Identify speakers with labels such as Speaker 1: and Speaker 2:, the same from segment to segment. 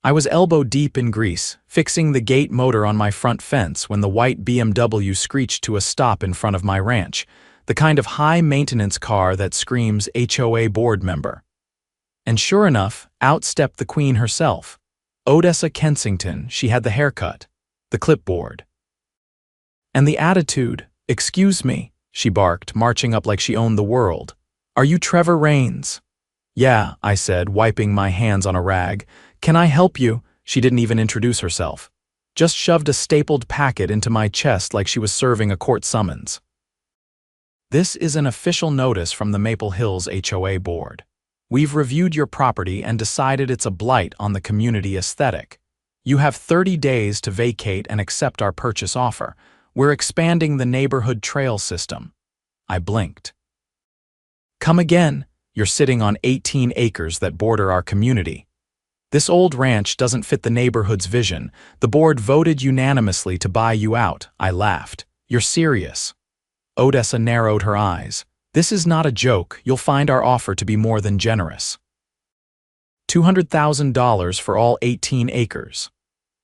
Speaker 1: I was elbow-deep in grease, fixing the gate motor on my front fence when the white BMW screeched to a stop in front of my ranch, the kind of high-maintenance car that screams HOA board member. And sure enough, out stepped the queen herself. Odessa Kensington. She had the haircut, the clipboard, and the attitude. "Excuse me," she barked, marching up like she owned the world. "Are you Trevor Raines?" "Yeah," I said, wiping my hands on a rag. "Can I help you?" She didn't even introduce herself. Just shoved a stapled packet into my chest like she was serving a court summons. "This is an official notice from the Maple Hills HOA board. We've reviewed your property and decided it's a blight on the community aesthetic. You have 30 days to vacate and accept our purchase offer. We're expanding the neighborhood trail system." I blinked. "Come again. You're sitting on 18 acres that border our community. This old ranch doesn't fit the neighborhood's vision. The board voted unanimously to buy you out." I laughed. "You're serious?" Odessa narrowed her eyes. "This is not a joke. You'll find our offer to be more than generous. $200,000 for all 18 acres.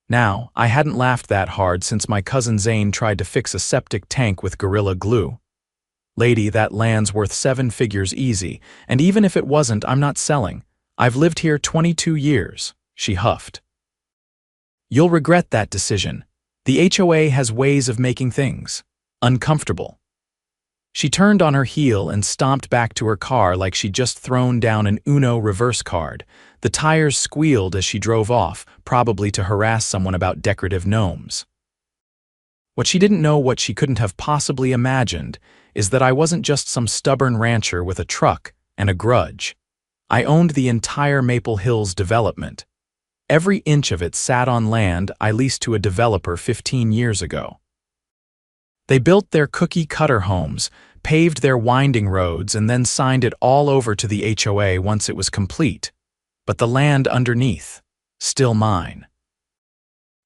Speaker 1: Now, I hadn't laughed that hard since my cousin Zane tried to fix a septic tank with Gorilla Glue. "Lady, that land's worth 7 figures easy, and even if it wasn't, I'm not selling. I've lived here 22 years, she huffed. "You'll regret that decision. The HOA has ways of making things uncomfortable." She turned on her heel and stomped back to her car like she'd just thrown down an Uno reverse card. The tires squealed as she drove off, probably to harass someone about decorative gnomes. What she didn't know, what she couldn't have possibly imagined, is that I wasn't just some stubborn rancher with a truck and a grudge. I owned the entire Maple Hills development. Every inch of it sat on land I leased to a developer 15 years ago. They built their cookie-cutter homes, paved their winding roads, and then signed it all over to the HOA once it was complete. But the land underneath, still mine.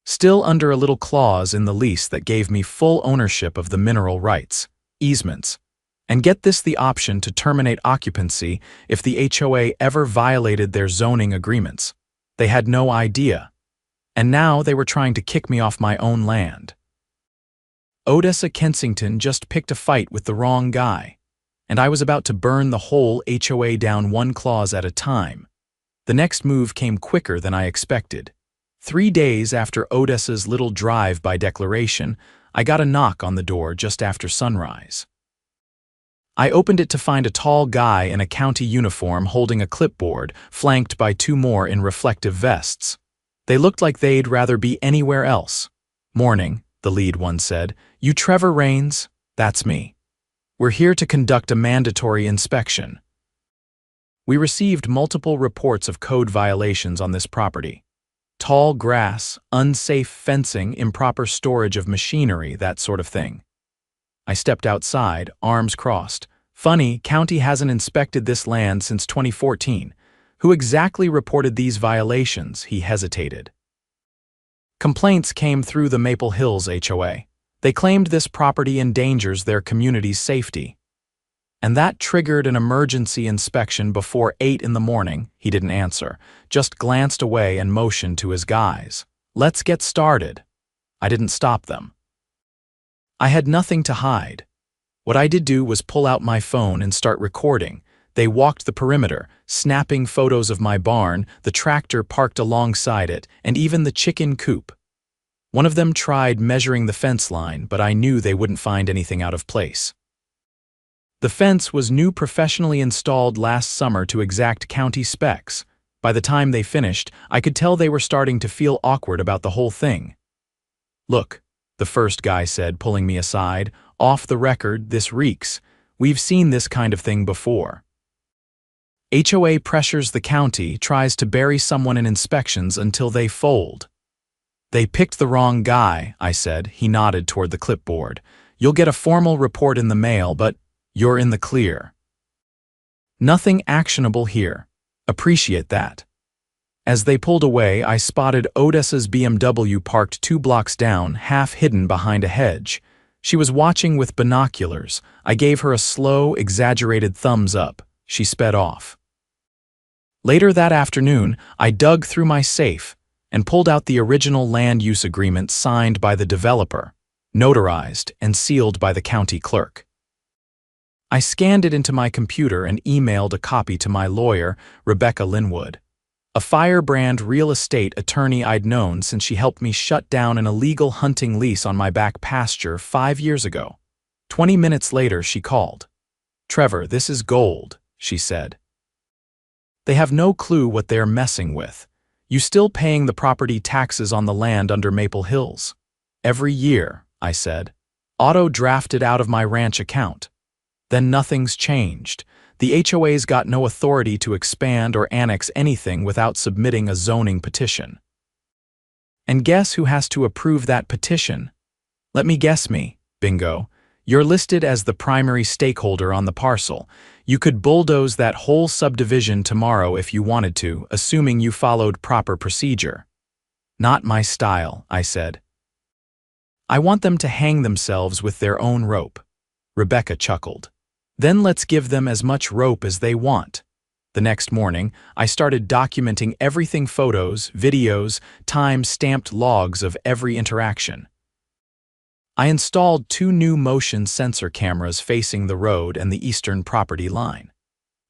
Speaker 1: Still under a little clause in the lease that gave me full ownership of the mineral rights, easements, and get this, the option to terminate occupancy if the HOA ever violated their zoning agreements. They had no idea. And now they were trying to kick me off my own land. Odessa Kensington just picked a fight with the wrong guy, and I was about to burn the whole HOA down one clause at a time. The next move came quicker than I expected. 3 days after Odessa's little drive-by declaration, I got a knock on the door just after sunrise. I opened it to find a tall guy in a county uniform holding a clipboard, flanked by 2 more in reflective vests. They looked like they'd rather be anywhere else. "Morning," the lead one said. "You Trevor Raines?" "That's me. We're here to conduct a mandatory inspection." We received multiple reports of code violations on this property. Tall grass, unsafe fencing, improper storage of machinery, that sort of thing. I stepped outside, arms crossed. "Funny, county hasn't inspected this land since 2014. Who exactly reported these violations?" He hesitated. "Complaints came through the Maple Hills HOA. They claimed this property endangers their community's safety. And that triggered an emergency inspection before 8 in the morning." He didn't answer, just glanced away and motioned to his guys. "Let's get started." I didn't stop them. I had nothing to hide. What I did do was pull out my phone and start recording. They walked the perimeter, snapping photos of my barn, the tractor parked alongside it, and even the chicken coop. One of them tried measuring the fence line, but I knew they wouldn't find anything out of place. The fence was new, professionally installed last summer to exact county specs. By the time they finished, I could tell they were starting to feel awkward about the whole thing. "Look," the first guy said, pulling me aside. "Off the record, this reeks. We've seen this kind of thing before. HOA pressures the county, tries to bury someone in inspections until they fold." "They picked the wrong guy," I said. He nodded toward the clipboard. "You'll get a formal report in the mail, but you're in the clear. Nothing actionable here. Appreciate that." As they pulled away, I spotted Odessa's BMW parked 2 blocks down, half hidden behind a hedge. She was watching with binoculars. I gave her a slow, exaggerated thumbs up. She sped off. Later that afternoon, I dug through my safe, and pulled out the original land use agreement signed by the developer, notarized and sealed by the county clerk. I scanned it into my computer and emailed a copy to my lawyer, Rebecca Linwood, a firebrand real estate attorney I'd known since she helped me shut down an illegal hunting lease on my back pasture 5 years ago. 20 minutes later, she called. "Trevor, this is gold," she said. "They have no clue what they're messing with. You still paying the property taxes on the land under Maple Hills?" "Every year," I said. "Auto drafted out of my ranch account." "Then nothing's changed. The HOA's got no authority to expand or annex anything without submitting a zoning petition." "And guess who has to approve that petition?" "Let me guess me. Bingo. You're listed as the primary stakeholder on the parcel. You could bulldoze that whole subdivision tomorrow if you wanted to, assuming you followed proper procedure." "Not my style," I said. "I want them to hang themselves with their own rope." Rebecca chuckled. "Then let's give them as much rope as they want." The next morning, I started documenting everything: photos, videos, time-stamped logs of every interaction. I installed 2 new motion sensor cameras facing the road and the eastern property line.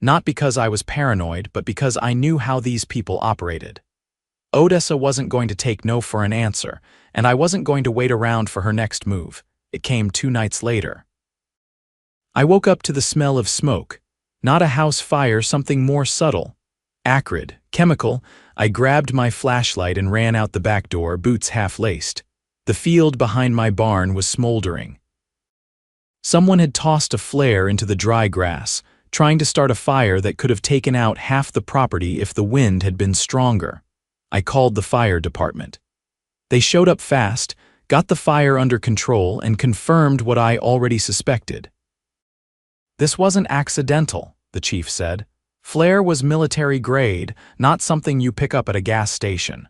Speaker 1: Not because I was paranoid, but because I knew how these people operated. Odessa wasn't going to take no for an answer, and I wasn't going to wait around for her next move. It came 2 nights later. I woke up to the smell of smoke. Not a house fire, something more subtle. Acrid, chemical. I grabbed my flashlight and ran out the back door, boots half-laced. The field behind my barn was smoldering. Someone had tossed a flare into the dry grass, trying to start a fire that could have taken out half the property if the wind had been stronger. I called the fire department. They showed up fast, got the fire under control, and confirmed what I already suspected. "This wasn't accidental," the chief said. "Flare was military grade, not something you pick up at a gas station."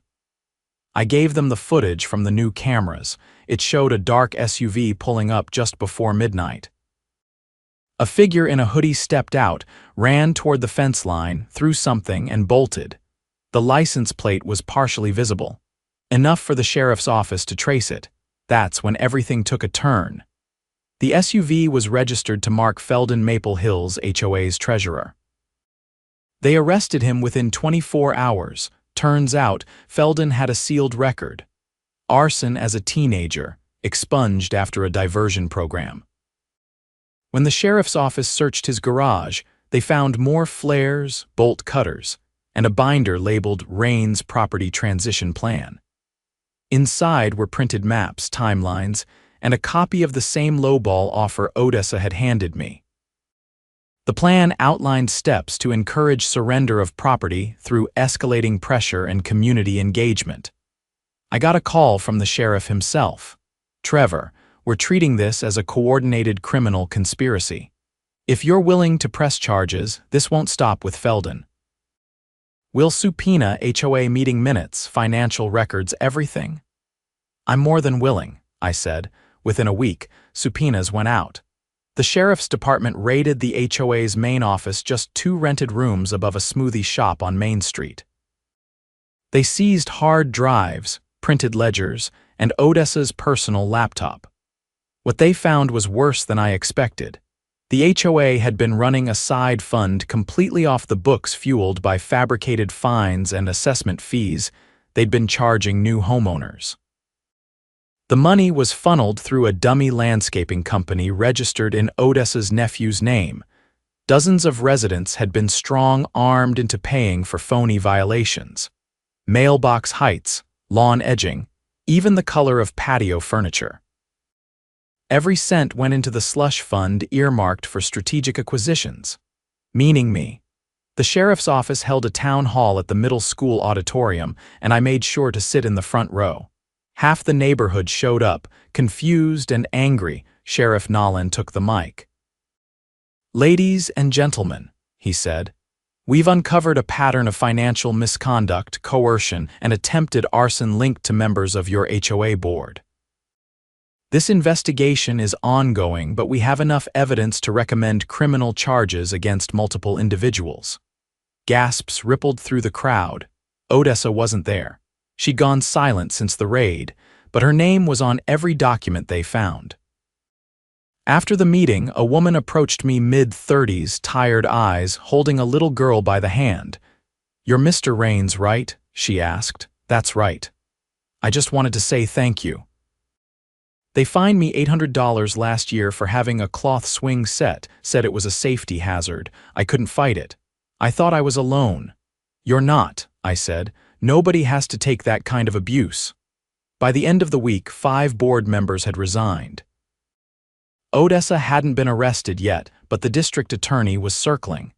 Speaker 1: I gave them the footage from the new cameras. It showed a dark SUV pulling up just before midnight. A figure in a hoodie stepped out, ran toward the fence line, threw something, and bolted. The license plate was partially visible, enough for the sheriff's office to trace it. That's when everything took a turn. The SUV was registered to Mark Felden, Maple Hills HOA's treasurer. They arrested him within 24 hours. Turns out, Felden had a sealed record. Arson as a teenager, expunged after a diversion program. When the sheriff's office searched his garage, they found more flares, bolt cutters, and a binder labeled Rain's Property Transition Plan. Inside were printed maps, timelines, and a copy of the same lowball offer Odessa had handed me. The plan outlined steps to encourage surrender of property through escalating pressure and community engagement. I got a call from the sheriff himself. "Trevor, we're treating this as a coordinated criminal conspiracy. If you're willing to press charges, this won't stop with Felden. We'll subpoena HOA meeting minutes, financial records, everything." "I'm more than willing," I said. Within a week, subpoenas went out. The sheriff's department raided the HOA's main office, just 2 rented rooms above a smoothie shop on Main Street. They seized hard drives, printed ledgers, and Odessa's personal laptop. What they found was worse than I expected. The HOA had been running a side fund completely off the books, fueled by fabricated fines and assessment fees they'd been charging new homeowners. The money was funneled through a dummy landscaping company registered in Odessa's nephew's name. Dozens of residents had been strong-armed into paying for phony violations. Mailbox heights, lawn edging, even the color of patio furniture. Every cent went into the slush fund earmarked for strategic acquisitions, meaning me. The sheriff's office held a town hall at the middle school auditorium, and I made sure to sit in the front row. Half the neighborhood showed up, confused and angry. Sheriff Nolan took the mic. "Ladies and gentlemen," he said, "we've uncovered a pattern of financial misconduct, coercion, and attempted arson linked to members of your HOA board. This investigation is ongoing, but we have enough evidence to recommend criminal charges against multiple individuals." Gasps rippled through the crowd. Odessa wasn't there. She'd gone silent since the raid, but her name was on every document they found. After the meeting, a woman approached me mid-30s, tired eyes, holding a little girl by the hand. "You're Mr. Rains, right?" she asked. "That's right. I just wanted to say thank you. They fined me $800 last year for having a cloth swing set, said it was a safety hazard. I couldn't fight it. I thought I was alone." "You're not," I said. "Nobody has to take that kind of abuse." By the end of the week, 5 board members had resigned. Odessa hadn't been arrested yet, but the district attorney was circling.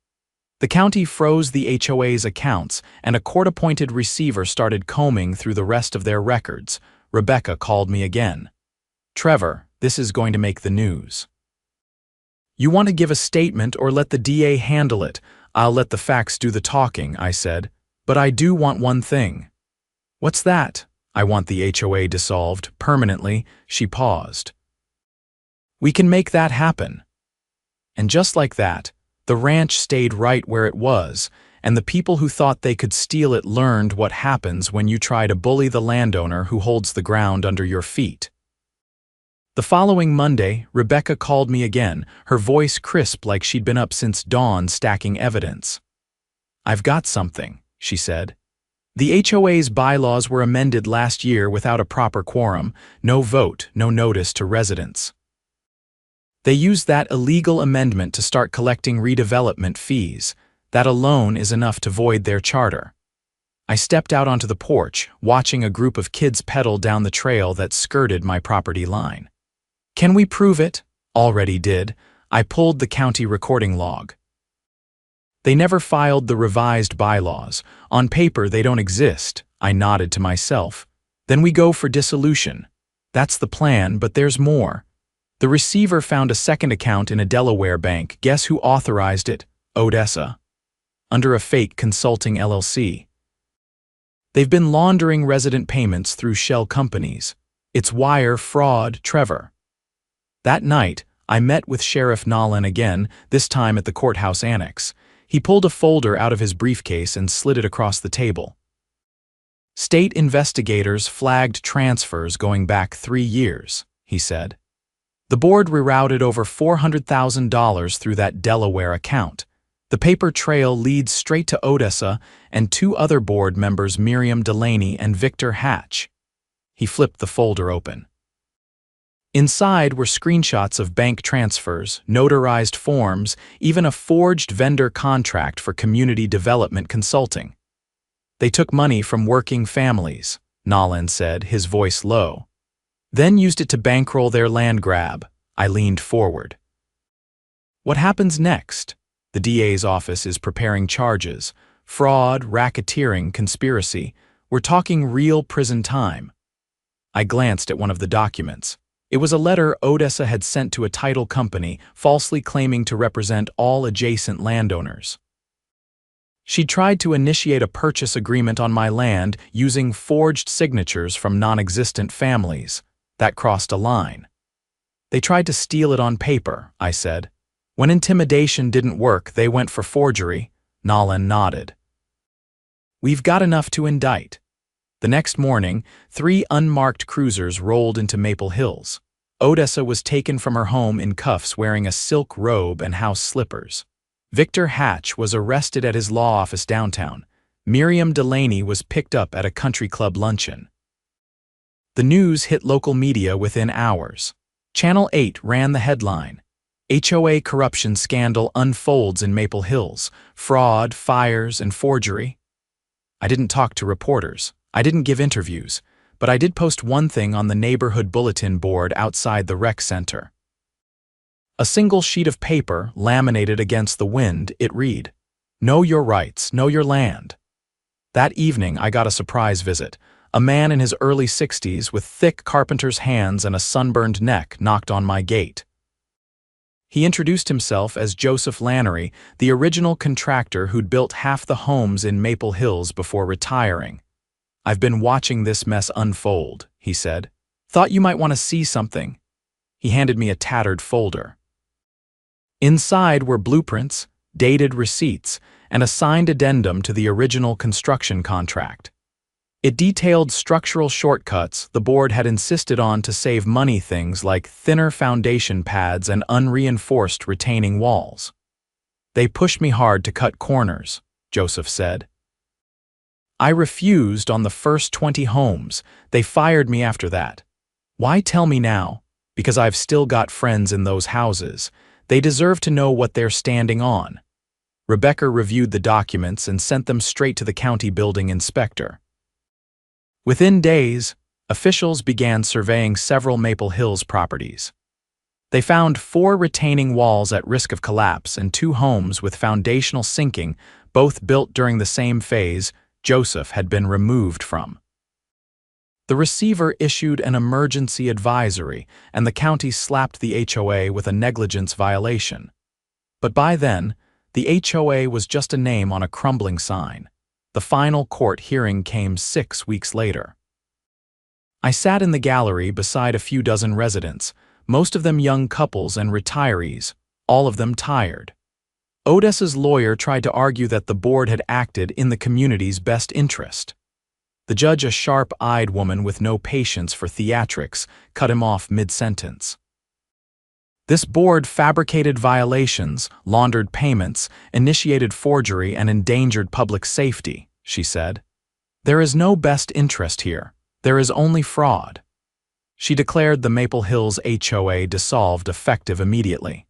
Speaker 1: The county froze the HOA's accounts, and a court-appointed receiver started combing through the rest of their records. Rebecca called me again. "Trevor, this is going to make the news. You want to give a statement or let the DA handle it?" "I'll let the facts do the talking," I said. "But I do want one thing." "What's that?" "I want the HOA dissolved, permanently." She paused. "We can make that happen." And just like that, the ranch stayed right where it was, and the people who thought they could steal it learned what happens when you try to bully the landowner who holds the ground under your feet. The following Monday, Rebecca called me again, her voice crisp like she'd been up since dawn stacking evidence. "I've got something," she said. "The HOA's bylaws were amended last year without a proper quorum, no vote, no notice to residents. They used that illegal amendment to start collecting redevelopment fees. That alone is enough to void their charter." I stepped out onto the porch, watching a group of kids pedal down the trail that skirted my property line. "Can we prove it?" "Already did." I pulled the county recording log. "They never filed the revised bylaws. On paper, they don't exist." I nodded to myself. "Then we go for dissolution." "That's the plan, but there's more." The receiver found a second account in a Delaware bank. Guess who authorized it? Odessa. Under a fake consulting LLC. They've been laundering resident payments through shell companies. It's wire fraud, Trevor. That night, I met with Sheriff Nolan again, this time at the courthouse annex. He pulled a folder out of his briefcase and slid it across the table. "State investigators flagged transfers going back 3 years, he said. "The board rerouted over $400,000 through that Delaware account. The paper trail leads straight to Odessa and 2 other board members, Miriam Delaney and Victor Hatch." He flipped the folder open. Inside were screenshots of bank transfers, notarized forms, even a forged vendor contract for community development consulting. "They took money from working families," Nolan said, his voice low. "Then used it to bankroll their land grab." I leaned forward. "What happens next?" "The DA's office is preparing charges. Fraud, racketeering, conspiracy. We're talking real prison time." I glanced at one of the documents. It was a letter Odessa had sent to a title company, falsely claiming to represent all adjacent landowners. She tried to initiate a purchase agreement on my land using forged signatures from non-existent families. That crossed a line. "They tried to steal it on paper," I said. "When intimidation didn't work, they went for forgery." Nolan nodded. "We've got enough to indict." The next morning, 3 unmarked cruisers rolled into Maple Hills. Odessa was taken from her home in cuffs wearing a silk robe and house slippers. Victor Hatch was arrested at his law office downtown. Miriam Delaney was picked up at a country club luncheon. The news hit local media within hours. Channel 8 ran the headline. "HOA corruption scandal unfolds in Maple Hills. Fraud, fires, and forgery." I didn't talk to reporters. I didn't give interviews, but I did post one thing on the neighborhood bulletin board outside the rec center. A single sheet of paper, laminated against the wind, it read, "Know your rights, know your land." That evening, I got a surprise visit. A man in his early 60s with thick carpenter's hands and a sunburned neck knocked on my gate. He introduced himself as Joseph Lannery, the original contractor who'd built half the homes in Maple Hills before retiring. "I've been watching this mess unfold," he said. "Thought you might want to see something." He handed me a tattered folder. Inside were blueprints, dated receipts, and a signed addendum to the original construction contract. It detailed structural shortcuts the board had insisted on to save money, things like thinner foundation pads and unreinforced retaining walls. "They pushed me hard to cut corners," Joseph said. "I refused on the first 20 homes. They fired me after that. Why tell me now? Because I've still got friends in those houses. They deserve to know what they're standing on." Rebecca reviewed the documents and sent them straight to the county building inspector. Within days, officials began surveying several Maple Hills properties. They found 4 retaining walls at risk of collapse and 2 homes with foundational sinking, both built during the same phase Joseph had been removed from. The receiver issued an emergency advisory, and the county slapped the HOA with a negligence violation. But by then, the HOA was just a name on a crumbling sign. The final court hearing came 6 weeks later. I sat in the gallery beside a few dozen residents, most of them young couples and retirees, all of them tired. Odessa's lawyer tried to argue that the board had acted in the community's best interest. The judge, a sharp-eyed woman with no patience for theatrics, cut him off mid-sentence. "This board fabricated violations, laundered payments, initiated forgery, and endangered public safety," she said. "There is no best interest here. There is only fraud." She declared the Maple Hills HOA dissolved effective immediately.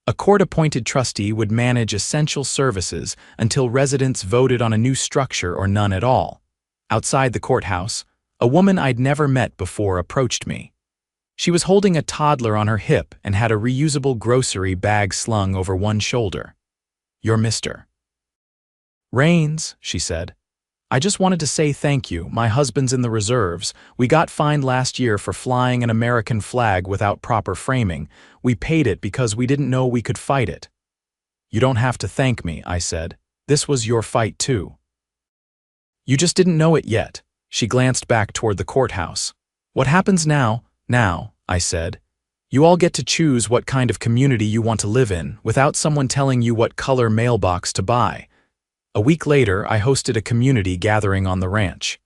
Speaker 1: A court-appointed trustee would manage essential services until residents voted on a new structure or none at all. Outside the courthouse, a woman I'd never met before approached me. She was holding a toddler on her hip and had a reusable grocery bag slung over one shoulder. "You're Mr. Rains," she said. "I just wanted to say thank you. My husband's in the reserves. We got fined last year for flying an American flag without proper framing. We paid it because we didn't know we could fight it." "You don't have to thank me," I said. "This was your fight too. You just didn't know it yet." She glanced back toward the courthouse. "What happens now?" "Now," I said, "you all get to choose what kind of community you want to live in without someone telling you what color mailbox to buy." A week later, I hosted a community gathering on the ranch.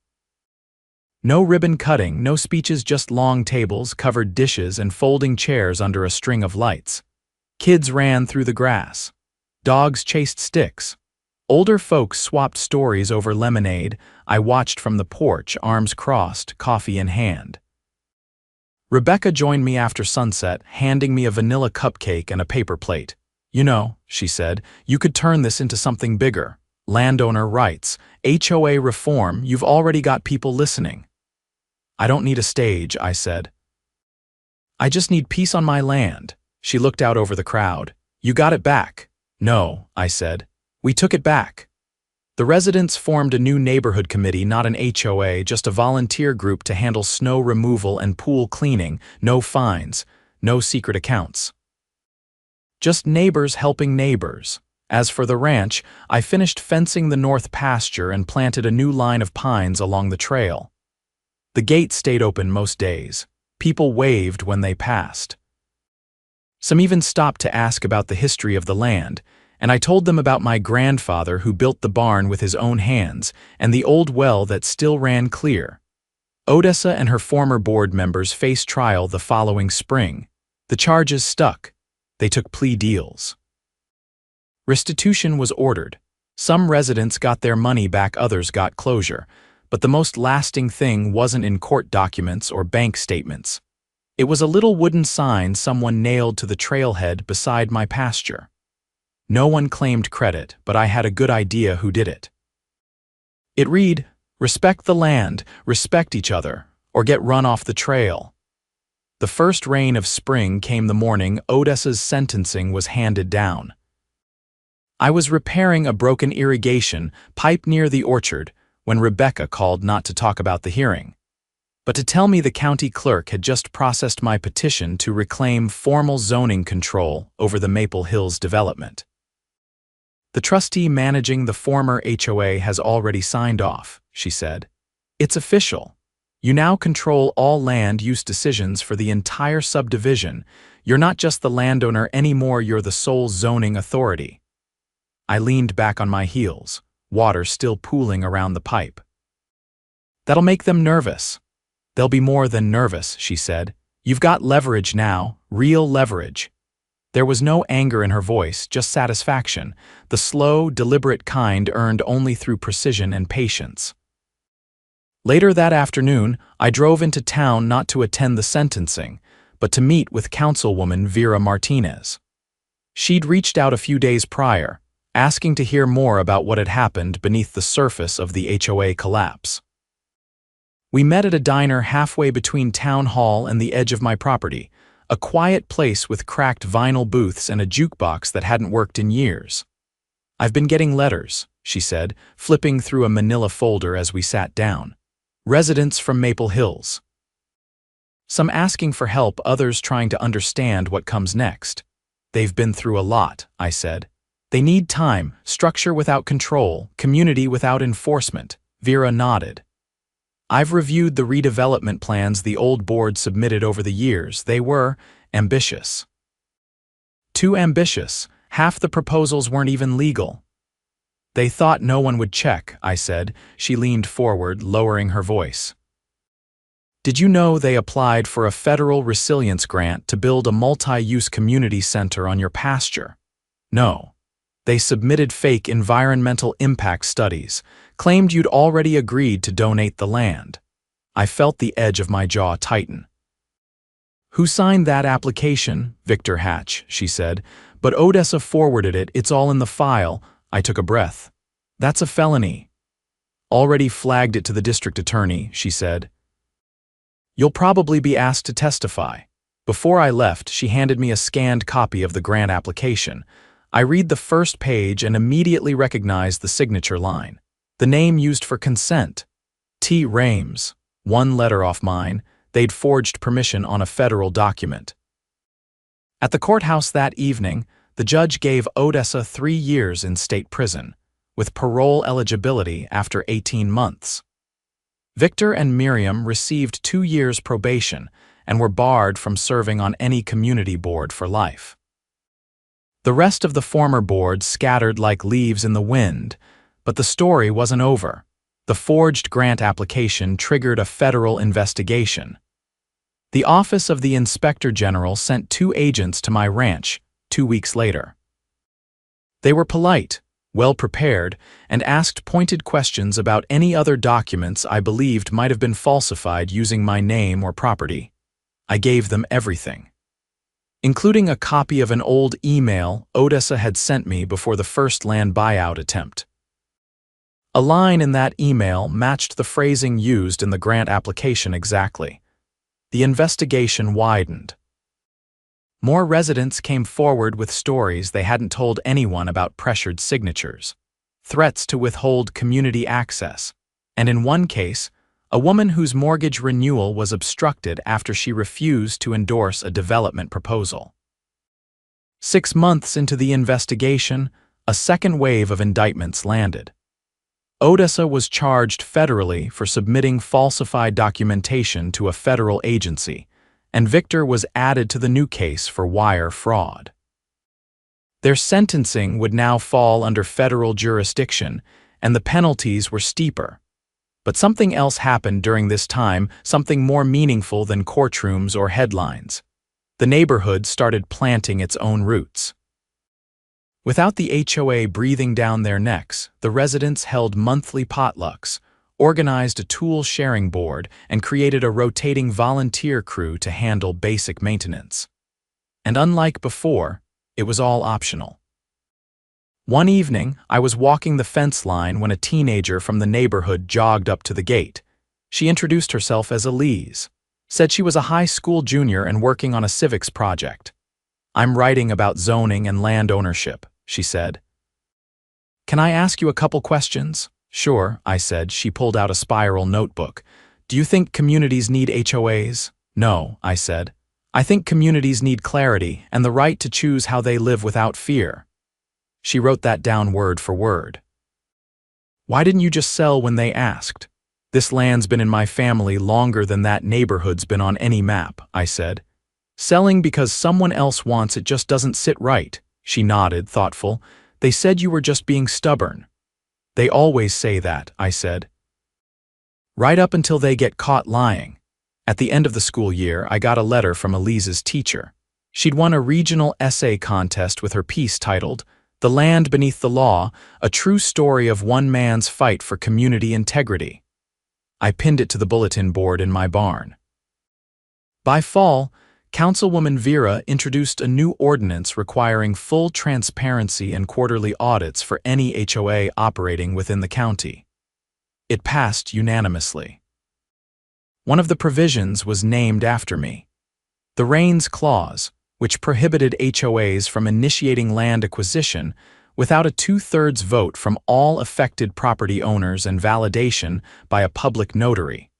Speaker 1: No ribbon cutting, no speeches, just long tables, covered dishes, and folding chairs under a string of lights. Kids ran through the grass. Dogs chased sticks. Older folks swapped stories over lemonade. I watched from the porch, arms crossed, coffee in hand. Rebecca joined me after sunset, handing me a vanilla cupcake and a paper plate. "You know," she said, "you could turn this into something bigger. Landowner rights, HOA reform, you've already got people listening." "I don't need a stage," I said. "I just need peace on my land." She looked out over the crowd. "You got it back." "No," I said. "We took it back." The residents formed a new neighborhood committee, not an HOA, just a volunteer group to handle snow removal and pool cleaning, no fines, no secret accounts. Just neighbors helping neighbors. As for the ranch, I finished fencing the north pasture and planted a new line of pines along the trail. The gate stayed open most days. People waved when they passed. Some even stopped to ask about the history of the land, and I told them about my grandfather who built the barn with his own hands and the old well that still ran clear. Odessa and her former board members faced trial the following spring. The charges stuck. They took plea deals. Restitution was ordered. Some residents got their money back, others got closure, but the most lasting thing wasn't in court documents or bank statements. It was a little wooden sign someone nailed to the trailhead beside my pasture. No one claimed credit, but I had a good idea who did it. It read, "Respect the land, respect each other, or get run off the trail." The first rain of spring came the morning Odessa's sentencing was handed down. I was repairing a broken irrigation pipe near the orchard when Rebecca called not to talk about the hearing, but to tell me the county clerk had just processed my petition to reclaim formal zoning control over the Maple Hills development. "The trustee managing the former HOA has already signed off," she said. "It's official. You now control all land use decisions for the entire subdivision. You're not just the landowner anymore, you're the sole zoning authority." I leaned back on my heels, water still pooling around the pipe. That'll make them nervous. They'll be more than nervous, she said. You've got leverage now, real leverage. There was no anger in her voice, just satisfaction, the slow, deliberate kind earned only through precision and patience. Later that afternoon, I drove into town not to attend the sentencing, but to meet with councilwoman Vera Martinez. She'd reached out a few days prior, asking to hear more about what had happened beneath the surface of the HOA collapse. We met at a diner halfway between town hall and the edge of my property, a quiet place with cracked vinyl booths and a jukebox that hadn't worked in years. I've been getting letters, she said, flipping through a manila folder as we sat down. Residents from Maple Hills. Some asking for help, others trying to understand what comes next. They've been through a lot, I said. They need time, structure without control, community without enforcement. Vera nodded. I've reviewed the redevelopment plans the old board submitted over the years. They were ambitious. Too ambitious. Half the proposals weren't even legal. They thought no one would check, I said. She leaned forward, lowering her voice. Did you know they applied for a federal resilience grant to build a multi-use community center on your pasture? No. They submitted fake environmental impact studies, claimed you'd already agreed to donate the land. I felt the edge of my jaw tighten. Who signed that application? Victor Hatch, she said. But Odessa forwarded it. It's all in the file. I took a breath. That's a felony. Already flagged it to the district attorney, she said. You'll probably be asked to testify. Before I left, she handed me a scanned copy of the grant application. I read the first page and immediately recognized the signature line. The name used for consent. T. Rames. One letter off mine. They'd forged permission on a federal document. At the courthouse that evening, the judge gave Odessa 3 years in state prison, with parole eligibility after 18 months. Victor and Miriam received 2 years probation and were barred from serving on any community board for life. The rest of the former board scattered like leaves in the wind, but the story wasn't over. The forged grant application triggered a federal investigation. The Office of the Inspector General sent 2 agents to my ranch 2 weeks later. They were polite, well-prepared, and asked pointed questions about any other documents I believed might have been falsified using my name or property. I gave them everything, including a copy of an old email Odessa had sent me before the first land buyout attempt. A line in that email matched the phrasing used in the grant application exactly. The investigation widened. More residents came forward with stories they hadn't told anyone about pressured signatures, threats to withhold community access, and in one case, a woman whose mortgage renewal was obstructed after she refused to endorse a development proposal. 6 months into the investigation, a second wave of indictments landed. Odessa was charged federally for submitting falsified documentation to a federal agency, and Victor was added to the new case for wire fraud. Their sentencing would now fall under federal jurisdiction, and the penalties were steeper. But something else happened during this time, something more meaningful than courtrooms or headlines. The neighborhood started planting its own roots. Without the HOA breathing down their necks, the residents held monthly potlucks, organized a tool-sharing board, and created a rotating volunteer crew to handle basic maintenance. And unlike before, it was all optional. One evening, I was walking the fence line when a teenager from the neighborhood jogged up to the gate. She introduced herself as Elise, said she was a high school junior and working on a civics project. "I'm writing about zoning and land ownership," she said. "Can I ask you a couple questions?" "Sure," I said. She pulled out a spiral notebook. "Do you think communities need HOAs?" "No," I said. "I think communities need clarity and the right to choose how they live without fear." She wrote that down word for word. "Why didn't you just sell when they asked?" "This land's been in my family longer than that neighborhood's been on any map," I said. "Selling because someone else wants it just doesn't sit right." She nodded, thoughtful. "They said you were just being stubborn." "They always say that," I said. right up until they get caught lying. At the end of the school year, I got a letter from Elise's teacher. She'd won a regional essay contest with her piece titled, "The Land Beneath the Law, a True Story of One Man's Fight for Community Integrity." I pinned it to the bulletin board in my barn. By fall, Councilwoman Vera introduced a new ordinance requiring full transparency and quarterly audits for any HOA operating within the county. It passed unanimously. One of the provisions was named after me. The Rains Clause, which prohibited HOAs from initiating land acquisition without a 2/3 vote from all affected property owners and validation by a public notary.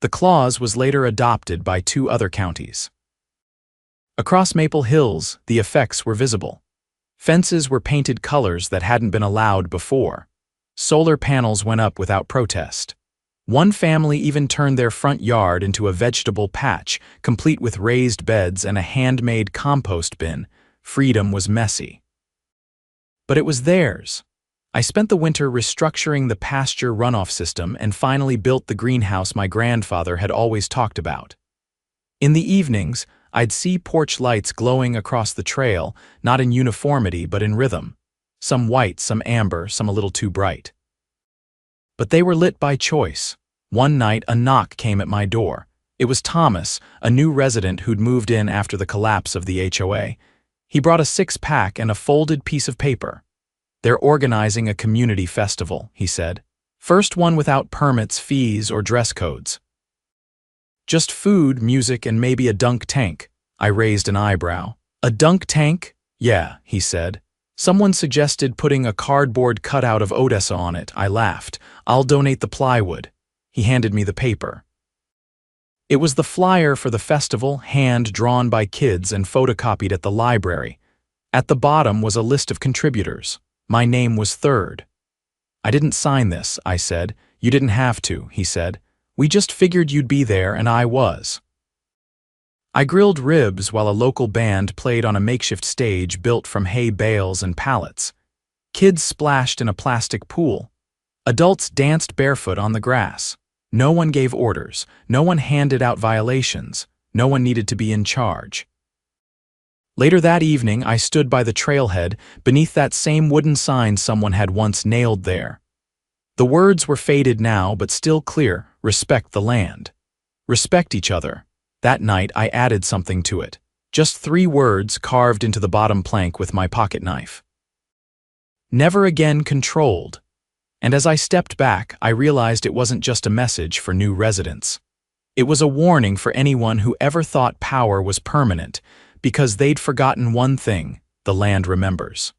Speaker 1: The clause was later adopted by 2 other counties. Across Maple Hills, the effects were visible. Fences were painted colors that hadn't been allowed before. Solar panels went up without protest. One family even turned their front yard into a vegetable patch, complete with raised beds and a handmade compost bin. Freedom was messy. But it was theirs. I spent the winter restructuring the pasture runoff system and finally built the greenhouse my grandfather had always talked about. In the evenings, I'd see porch lights glowing across the trail, not in uniformity but in rhythm. Some white, some amber, some a little too bright. But they were lit by choice. One night, a knock came at my door. It was Thomas, a new resident who'd moved in after the collapse of the HOA. He brought a 6-pack and a folded piece of paper. "They're organizing a community festival," he said. "First one without permits, fees, or dress codes. Just food, music, and maybe a dunk tank." I raised an eyebrow. "A dunk tank?" "Yeah," he said. "Someone suggested putting a cardboard cutout of Odessa on it." I laughed. "I'll donate the plywood." He handed me the paper. It was the flyer for the festival, hand-drawn by kids and photocopied at the library. At the bottom was a list of contributors. My name was third. "I didn't sign this," I said. "You didn't have to," he said. "We just figured you'd be there, and I was." I grilled ribs while a local band played on a makeshift stage built from hay bales and pallets. Kids splashed in a plastic pool. Adults danced barefoot on the grass. No one gave orders. No one handed out violations. No one needed to be in charge. Later that evening, I stood by the trailhead beneath that same wooden sign someone had once nailed there. The words were faded now, but still clear: respect the land. Respect each other. That night, I added something to it. Just 3 words carved into the bottom plank with my pocket knife. Never again controlled. And as I stepped back, I realized it wasn't just a message for new residents. It was a warning for anyone who ever thought power was permanent, because they'd forgotten one thing: the land remembers.